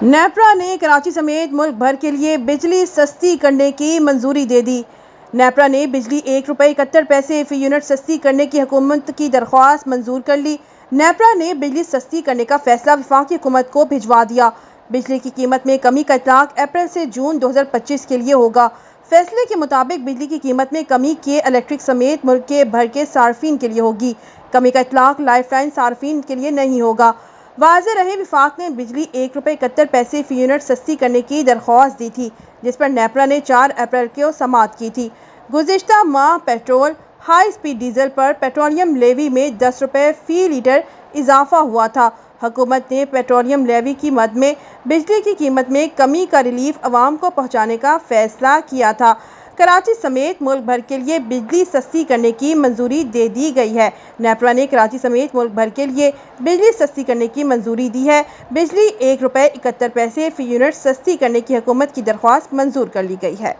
नेपरा ने कराची समेत मुल्क भर के लिए बिजली सस्ती करने की मंजूरी दे दी। नेपरा ने बिजली ₹1.71 फी यूनिट सस्ती करने की हुकूमत की दरख्वास्त मंजूर कर ली। नेपरा ने बिजली सस्ती करने का फैसला वफाकी हुकूमत को भिजवा दिया। बिजली की कीमत में कमी का इतलाक अप्रैल से जून 2025 के लिए होगा। फैसले के मुताबिक बिजली की कीमत में कमी के इलेक्ट्रिक समेत मुल्क के भर के सार्फिन के लिए होगी। कमी का इतलाक लाइफलाइन सार्फिन के लिए नहीं होगा। वाज़ेह रहे, विफाक ने बिजली ₹1.71 फी यूनिट सस्ती करने की दरख्वास्त दी थी, जिस पर नेपरा ने 4 अप्रैल को समाअत की थी। गुज़िश्ता माह पेट्रोल, हाई स्पीड डीजल पर पेट्रोलियम लेवी में ₹10 फी लीटर इजाफा हुआ था। हुकूमत ने पेट्रोलियम लेवी की मद में बिजली की कीमत में कमी का रिलीफ अवाम को पहुँचाने का फैसला किया था। कराची समेत मुल्क भर के लिए बिजली सस्ती करने की मंजूरी दे दी गई है। नेपरा ने कराची समेत मुल्क भर के लिए बिजली सस्ती करने की मंजूरी दी है। बिजली ₹1.71 फी यूनिट सस्ती करने की हुकूमत की दरख्वास्त मंजूर कर ली गई है।